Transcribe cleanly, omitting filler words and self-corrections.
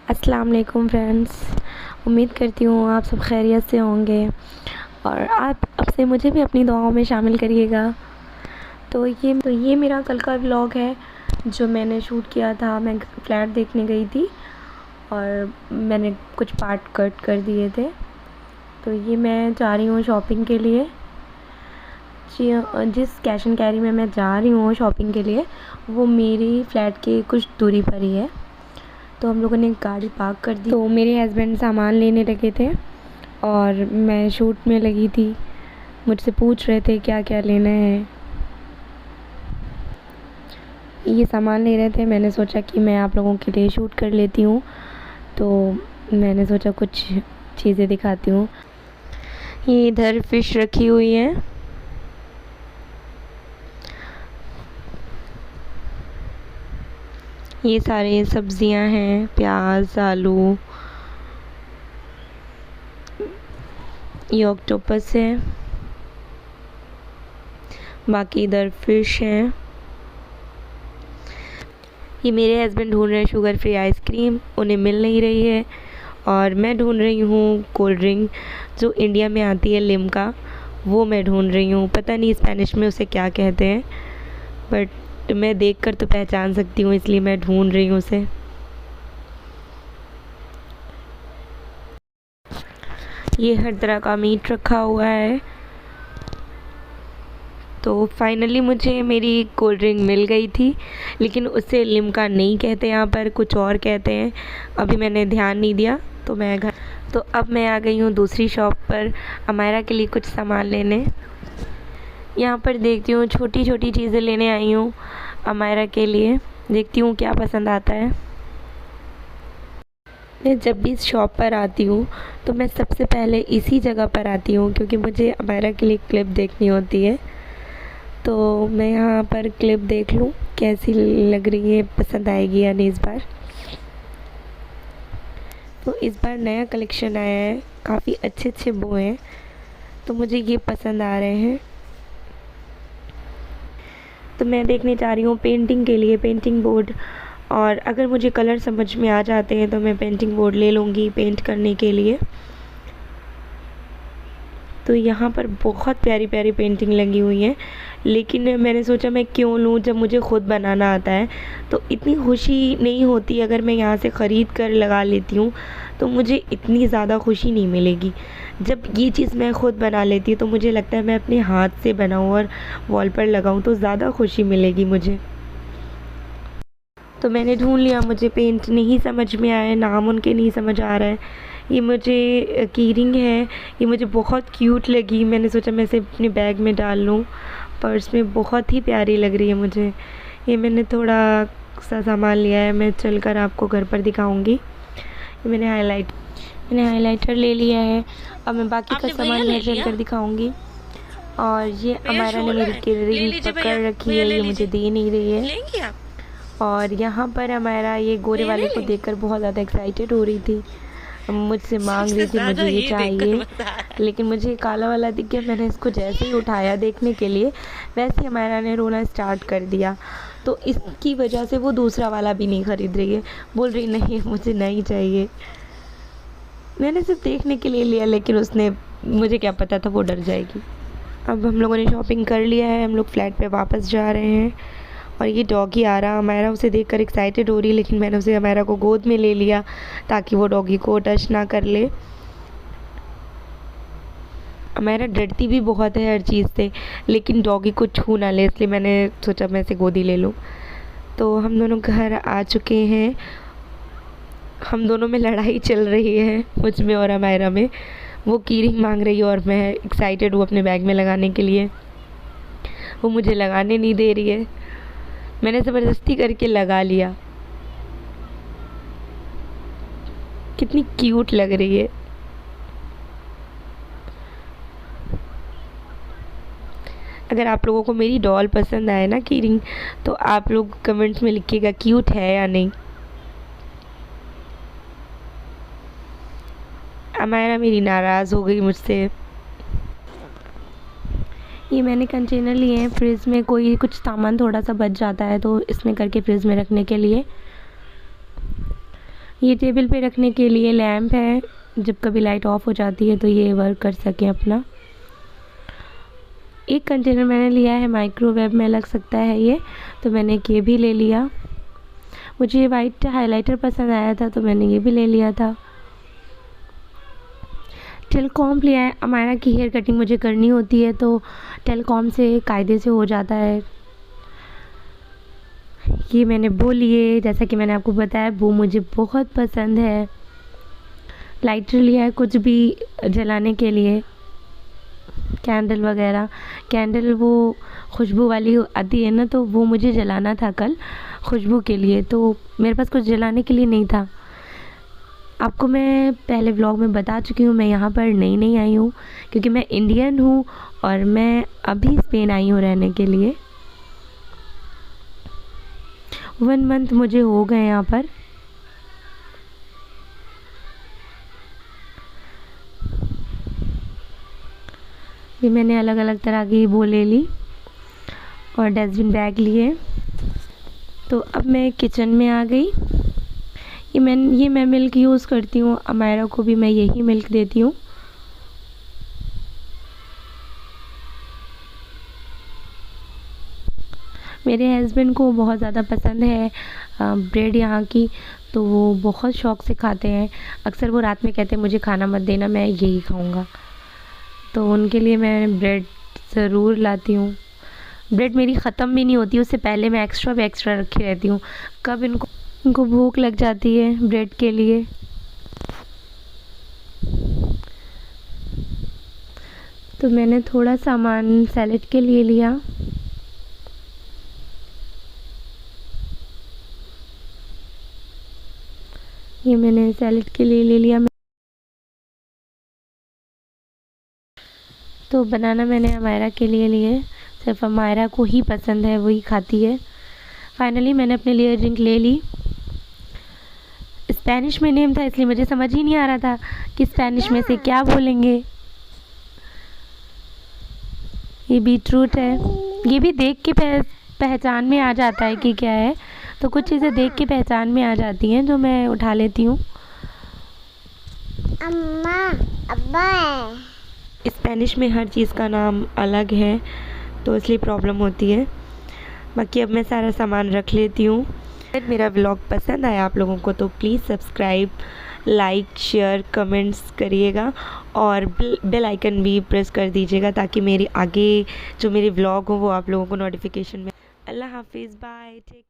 अस्सलाम वालेकुम फ्रेंड्स। उम्मीद करती हूँ आप सब खैरियत से होंगे और आप अब से मुझे भी अपनी दुआओं में शामिल करिएगा। तो ये मेरा कल का व्लॉग है जो मैंने शूट किया था। मैं फ्लैट देखने गई थी और मैंने कुछ पार्ट कट कर दिए थे। तो ये मैं जा रही हूँ शॉपिंग के लिए। जिस कैश एंड कैरी में मैं जा रही हूँ शॉपिंग के लिए वो मेरी फ़्लैट के कुछ दूरी पर ही है। तो हम लोगों ने गाड़ी पार्क कर दी। तो मेरे हस्बैंड सामान लेने लगे थे और मैं शूट में लगी थी। मुझसे पूछ रहे थे क्या क्या लेना है। ये सामान ले रहे थे। मैंने सोचा कि मैं आप लोगों के लिए शूट कर लेती हूँ, तो मैंने सोचा कुछ चीज़ें दिखाती हूँ। ये इधर फ़िश रखी हुई है। ये सारे सब्जियां हैं, प्याज, आलू। ये ऑक्टोपस है। बाकी इधर फ़िश है। ये मेरे हस्बैंड ढूंढ रहे हैं शुगर फ्री आइसक्रीम, उन्हें मिल नहीं रही है। और मैं ढूंढ रही हूँ कोल्ड ड्रिंक जो इंडिया में आती है, लिम्का, वो मैं ढूंढ रही हूँ। पता नहीं स्पेनिश में उसे क्या कहते हैं, बट मैं देखकर तो पहचान सकती हूँ, इसलिए मैं ढूंढ रही हूँ उसे। ये हर तरह का मीट रखा हुआ है। तो फाइनली मुझे मेरी कोल्ड ड्रिंक मिल गई थी, लेकिन उसे लिम्का नहीं कहते, यहाँ पर कुछ और कहते हैं। अभी मैंने ध्यान नहीं दिया तो अब मैं आ गई हूँ दूसरी शॉप पर अमायरा के लिए कुछ सामान लेने। यहाँ पर देखती हूँ, छोटी छोटी चीज़ें लेने आई हूँ अमायरा के लिए। देखती हूँ क्या पसंद आता है। मैं जब भी इस शॉप पर आती हूँ तो मैं सबसे पहले इसी जगह पर आती हूँ, क्योंकि मुझे अमायरा के लिए क्लिप देखनी होती है। तो मैं यहाँ पर क्लिप देख लूँ कैसी लग रही है, पसंद आएगी या नहीं इस बार। तो इस बार नया कलेक्शन आया है, काफ़ी अच्छे अच्छे बो हैं, तो मुझे ये पसंद आ रहे हैं। तो मैं देखने जा रही हूँ पेंटिंग के लिए पेंटिंग बोर्ड, और अगर मुझे कलर समझ में आ जाते हैं तो मैं पेंटिंग बोर्ड ले लूँगी पेंट करने के लिए। तो यहाँ पर बहुत प्यारी प्यारी पेंटिंग लगी हुई है, लेकिन मैंने सोचा मैं क्यों लूँ जब मुझे ख़ुद बनाना आता है। तो इतनी खुशी नहीं होती अगर मैं यहाँ से ख़रीद कर लगा लेती हूँ, तो मुझे इतनी ज़्यादा खुशी नहीं मिलेगी। जब ये चीज़ मैं ख़ुद बना लेती हूँ तो मुझे लगता है मैं अपने हाथ से बनाऊँ और वॉल पर लगाऊँ तो ज़्यादा खुशी मिलेगी मुझे। तो मैंने ढूंढ लिया, मुझे पेंट नहीं समझ में आया, नाम उनके नहीं समझ आ रहा है। ये मुझे की रिंग है, ये मुझे बहुत क्यूट लगी। मैंने सोचा मैं इसे अपने बैग में डाल लूँ, पर्स में बहुत ही प्यारी लग रही है मुझे। ये मैंने थोड़ा सा सामान लिया है, मैं चलकर आपको घर पर दिखाऊंगी। ये मैंने हाइलाइटर ले लिया है। अब मैं बाकी का सामान घर चल कर दिखाऊंगी। और ये अमायरा ने मेरी की रिंग पकड़ रखी है, ये मुझे दे नहीं रही है। और यहाँ पर अमायरा ये गोरे वाले को देखकर बहुत ज़्यादा एक्साइटेड हो रही थी, मुझसे मांग रही थी मुझे ये चाहिए, लेकिन मुझे काला वाला दिख गया। मैंने इसको जैसे ही उठाया देखने के लिए, वैसे ही अमायरा ने रोना स्टार्ट कर दिया। तो इसकी वजह से वो दूसरा वाला भी नहीं ख़रीद रही है, बोल रही नहीं मुझे नहीं चाहिए। मैंने सिर्फ देखने के लिए लिया, लेकिन उसने, मुझे क्या पता था वो डर जाएगी। अब हम लोगों ने शॉपिंग कर लिया है, हम लोग फ्लैट पे वापस जा रहे हैं। और ये डॉगी आ रहा, अमायरा उसे देखकर एक्साइटेड हो रही है, लेकिन मैंने उसे अमायरा को गोद में ले लिया ताकि वो डॉगी को टच ना कर ले। अमायरा डरती भी बहुत है हर चीज़ से, लेकिन डॉगी को छू ना ले, इसलिए मैंने सोचा मैं इसे गोदी ले लूँ। तो हम दोनों घर आ चुके हैं। हम दोनों में लड़ाई चल रही है, मुझ में और अमायरा में। वो की रिंग मांग रही है और मैं एक्साइटेड हूँ अपने बैग में लगाने के लिए, वो मुझे लगाने नहीं दे रही है। मैंने ज़बरदस्ती करके लगा लिया। कितनी क्यूट लग रही है। अगर आप लोगों को मेरी डॉल पसंद आए ना की रिंग, तो आप लोग कमेंट्स में लिखिएगा क्यूट है या नहीं। अमायरा मेरी नाराज़ हो गई मुझसे। ये मैंने कंटेनर लिए हैं, फ्रिज में कोई कुछ सामान थोड़ा सा बच जाता है तो इसमें करके फ्रिज में रखने के लिए। ये टेबल पे रखने के लिए लैंप है, जब कभी लाइट ऑफ हो जाती है तो ये वर्क कर सकें अपना। एक कंटेनर मैंने लिया है, माइक्रोवेव में लग सकता है ये, तो मैंने ये भी ले लिया। मुझे ये वाइट हाइलाइटर पसंद आया था तो मैंने ये भी ले लिया था। टेलकॉम लिया है, अमायरा की हेयर कटिंग मुझे करनी होती है तो टेलकॉम से कायदे से हो जाता है। ये मैंने वो लिए, जैसा कि मैंने आपको बताया वो मुझे बहुत पसंद है। लाइटर लिया है कुछ भी जलाने के लिए, कैंडल वगैरह। कैंडल वो खुशबू वाली आती है ना, तो वो मुझे जलाना था कल खुशबू के लिए, तो मेरे पास कुछ जलाने के लिए नहीं था। आपको मैं पहले व्लॉग में बता चुकी हूँ, मैं यहाँ पर नई आई हूँ क्योंकि मैं इंडियन हूँ और मैं अभी स्पेन आई हूँ रहने के लिए। 1 मंथ मुझे हो गए यहाँ पर। ये मैंने अलग अलग तरह की वो ले ली और डस्टबिन बैग लिए। तो अब मैं किचन में आ गई। ये मैं मिल्क यूज़ करती हूँ, अमायरा को भी मैं यही मिल्क देती हूँ। मेरे हस्बैंड को बहुत ज़्यादा पसंद है ब्रेड यहाँ की, तो वो बहुत शौक़ से खाते हैं। अक्सर वो रात में कहते हैं मुझे खाना मत देना, मैं यही खाऊंगा, तो उनके लिए मैं ब्रेड ज़रूर लाती हूँ। ब्रेड मेरी ख़त्म भी नहीं होती, उससे पहले मैं एक्स्ट्रा रखी रहती हूँ। कब इनको भूख लग जाती है ब्रेड के लिए। तो मैंने थोड़ा सामान सैलेड के लिए लिया। ये मैंने सैलेड के लिए ले लिया। तो बनाना मैंने अमायरा के लिए लिए, सिर्फ अमायरा को ही पसंद है, वही खाती है। फाइनली मैंने अपने लिए ड्रिंक ले ली। स्पेनिश में नेम था इसलिए मुझे समझ ही नहीं आ रहा था कि स्पेनिश में से क्या बोलेंगे। ये बीटरूट है, ये भी देख के पहचान में आ जाता है कि क्या है, तो कुछ चीज़ें देख के पहचान में आ जाती हैं जो मैं उठा लेती हूँ। अम्मा अब्बा स्पेनिश में हर चीज़ का नाम अलग है तो इसलिए प्रॉब्लम होती है। बाकी अब मैं सारा सामान रख लेती हूँ। अगर मेरा व्लॉग पसंद आया आप लोगों को तो please subscribe, like, share, comments करिएगा और बेल आइकन भी प्रेस कर दीजिएगा ताकि मेरे आगे जो मेरे व्लॉग हो वो आप लोगों को नोटिफिकेशन में। अल्लाह हाफिज़, बाय, टेक